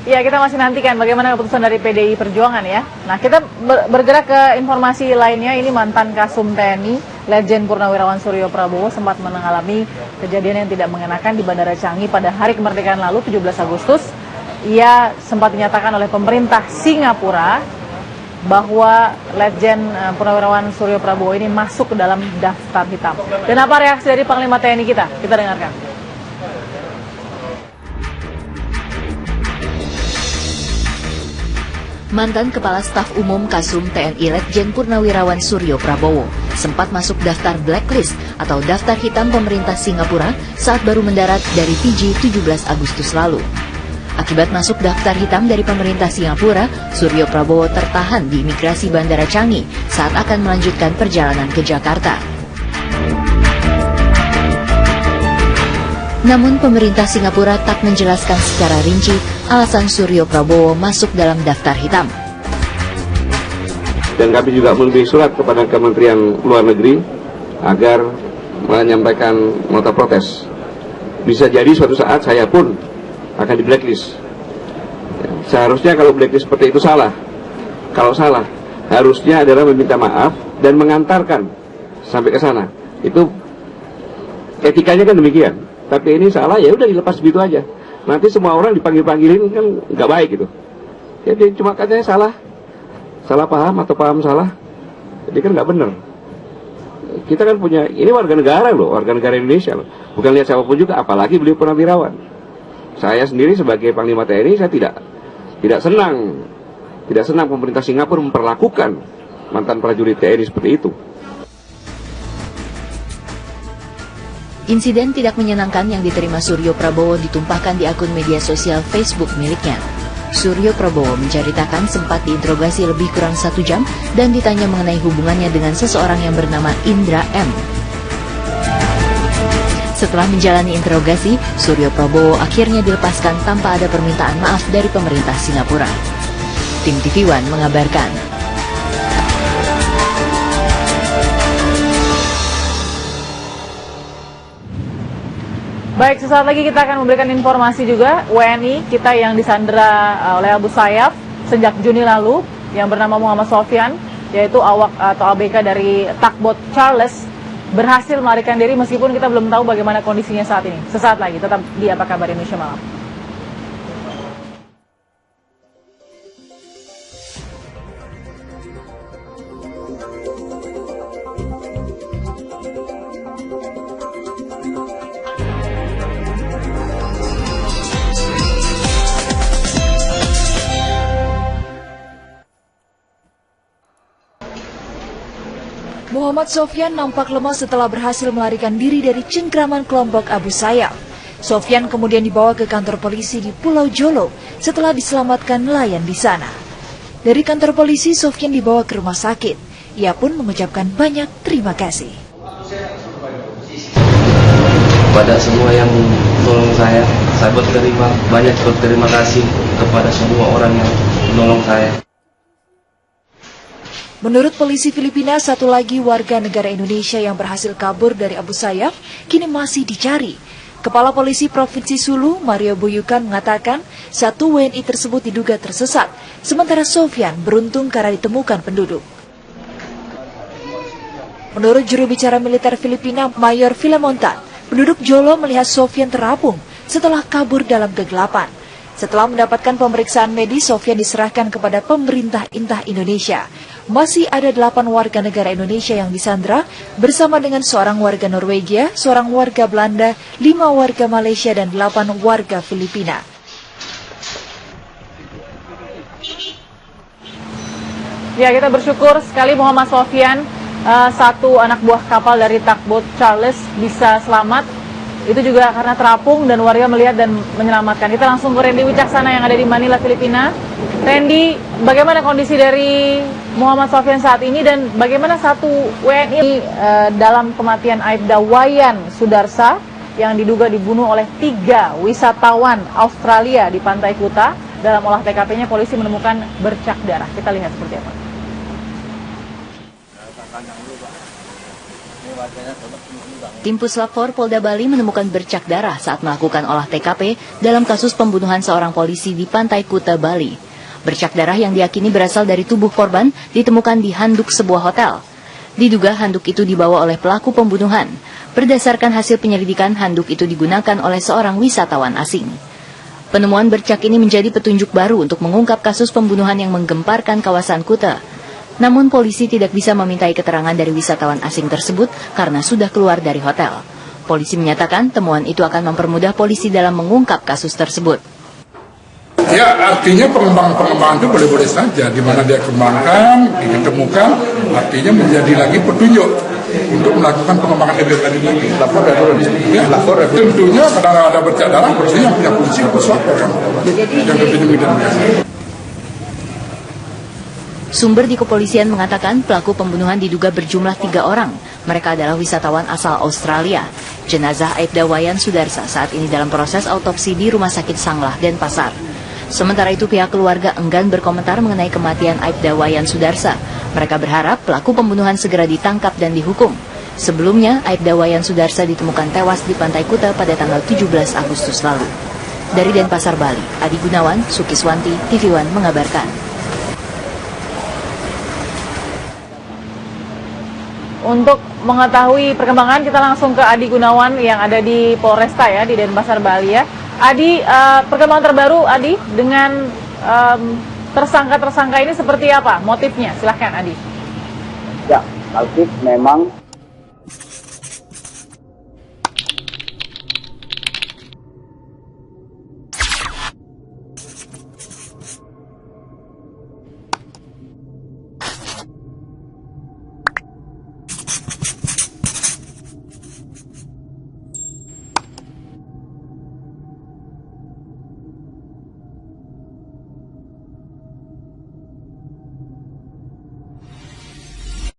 Ya, kita masih nantikan bagaimana keputusan dari PDI Perjuangan ya. Nah, kita bergerak ke informasi lainnya. Ini mantan Kasum TNI, Letjen Purnawirawan Suryo Prabowo sempat mengalami kejadian yang tidak mengenakan di Bandara Changi pada hari kemerdekaan lalu, 17 Agustus. Ia sempat dinyatakan oleh pemerintah Singapura bahwa Letjen Purnawirawan Suryo Prabowo ini masuk ke dalam daftar hitam. Dan apa reaksi dari Panglima TNI kita? Kita dengarkan. Mantan Kepala Staf Umum Kasum TNI Letjen Purnawirawan Suryo Prabowo sempat masuk daftar blacklist atau daftar hitam pemerintah Singapura saat baru mendarat dari Fiji 17 Agustus lalu. Akibat masuk daftar hitam dari pemerintah Singapura, Suryo Prabowo tertahan di imigrasi Bandara Changi saat akan melanjutkan perjalanan ke Jakarta. Namun pemerintah Singapura tak menjelaskan secara rinci alasan Suryo Prabowo masuk dalam daftar hitam. Dan kami juga menulis surat kepada Kementerian Luar Negeri agar menyampaikan nota protes. Bisa jadi suatu saat saya pun akan di blacklist. Seharusnya kalau blacklist seperti itu salah. Kalau salah, harusnya adalah meminta maaf dan mengantarkan sampai ke sana. Itu etikanya kan demikian. Tapi ini salah, ya udah dilepas begitu aja. Nanti semua orang dipanggil-panggilin kan nggak baik gitu. Jadi cuma katanya salah paham atau paham salah. Jadi kan nggak benar. Kita kan punya, ini warga negara loh, warga negara Indonesia loh. Bukan lihat siapapun juga, apalagi beliau purnawirawan. Saya sendiri sebagai Panglima TNI, saya tidak senang pemerintah Singapura memperlakukan mantan prajurit TNI seperti itu. Insiden tidak menyenangkan yang diterima Suryo Prabowo ditumpahkan di akun media sosial Facebook miliknya. Suryo Prabowo menceritakan sempat diinterogasi lebih kurang 1 jam dan ditanya mengenai hubungannya dengan seseorang yang bernama Indra M. Setelah menjalani interogasi, Suryo Prabowo akhirnya dilepaskan tanpa ada permintaan maaf dari pemerintah Singapura. Tim TV One mengabarkan. Baik, sesaat lagi kita akan memberikan informasi juga WNI kita yang disandera oleh Abu Sayyaf sejak Juni lalu yang bernama Muhammad Sofyan, yaitu awak atau ABK dari Tugboat Charles, berhasil melarikan diri meskipun kita belum tahu bagaimana kondisinya saat ini. Sesaat lagi tetap di Apa Kabar Indonesia Malam. Muhammad Sofyan nampak lemah setelah berhasil melarikan diri dari cengkraman kelompok Abu Sayyaf. Sofyan kemudian dibawa ke kantor polisi di Pulau Jolo setelah diselamatkan nelayan di sana. Dari kantor polisi, Sofyan dibawa ke rumah sakit. Ia pun mengucapkan banyak terima kasih. Pada semua yang menolong saya berterima kasih kepada semua orang yang menolong saya. Menurut polisi Filipina, satu lagi warga negara Indonesia yang berhasil kabur dari Abu Sayyaf kini masih dicari. Kepala Polisi Provinsi Sulu, Mario Buyukan, mengatakan 1 WNI tersebut diduga tersesat, sementara Sofyan beruntung karena ditemukan penduduk. Menurut juru bicara militer Filipina, Mayor Filamontan, penduduk Jolo melihat Sofyan terapung setelah kabur dalam kegelapan. Setelah mendapatkan pemeriksaan medis, Sofyan diserahkan kepada pemerintah Intah Indonesia. Masih ada 8 warga negara Indonesia yang disandra bersama dengan seorang warga Norwegia, seorang warga Belanda, 5 warga Malaysia, dan 8 warga Filipina. Ya, kita bersyukur sekali Muhammad Sofyan, satu anak buah kapal dari Tugboat Charles, bisa selamat. Itu juga karena terapung dan warga melihat dan menyelamatkan. Kita langsung ke Randy Wicaksana yang ada di Manila, Filipina. Randy, bagaimana kondisi dari Muhammad Sofyan saat ini dan bagaimana satu WNI dalam kematian Aibda Wayan Sudarsa yang diduga dibunuh oleh 3 wisatawan Australia di Pantai Kuta. Dalam olah TKP-nya polisi menemukan bercak darah. Kita lihat seperti apa. Tim Puslap 4 Polda Bali menemukan bercak darah saat melakukan olah TKP dalam kasus pembunuhan seorang polisi di Pantai Kuta, Bali. Bercak darah yang diyakini berasal dari tubuh korban ditemukan di handuk sebuah hotel. Diduga handuk itu dibawa oleh pelaku pembunuhan. Berdasarkan hasil penyelidikan, handuk itu digunakan oleh seorang wisatawan asing. Penemuan bercak ini menjadi petunjuk baru untuk mengungkap kasus pembunuhan yang menggemparkan kawasan Kuta. Namun polisi tidak bisa memintai keterangan dari wisatawan asing tersebut karena sudah keluar dari hotel. Polisi menyatakan temuan itu akan mempermudah polisi dalam mengungkap kasus tersebut. Ya, artinya pengembangan itu boleh-boleh saja. Di mana dia kembangkan, ditemukan, artinya menjadi lagi petunjuk untuk melakukan pengembangan lebih lanjut lagi. Lapor dari ya, lapor. Tentunya kadang ada bercak darah, yang punya polisi atau lapor kan. Yang lebih Sumber di kepolisian mengatakan pelaku pembunuhan diduga berjumlah 3 orang. Mereka adalah wisatawan asal Australia. Jenazah Aibda Wayan Sudarsa saat ini dalam proses autopsi di Rumah Sakit Sanglah, Denpasar. Sementara itu pihak keluarga enggan berkomentar mengenai kematian Aibda Wayan Sudarsa. Mereka berharap pelaku pembunuhan segera ditangkap dan dihukum. Sebelumnya, Aibda Wayan Sudarsa ditemukan tewas di Pantai Kuta pada tanggal 17 Agustus lalu. Dari Denpasar, Bali, Adi Gunawan, Sukiswanti, TV One mengabarkan. Untuk mengetahui perkembangan, kita langsung ke Adi Gunawan yang ada di Polresta ya, di Denpasar, Bali ya. Adi, perkembangan terbaru Adi dengan tersangka-tersangka ini seperti apa motifnya? Silahkan Adi. Ya, Alfie, memang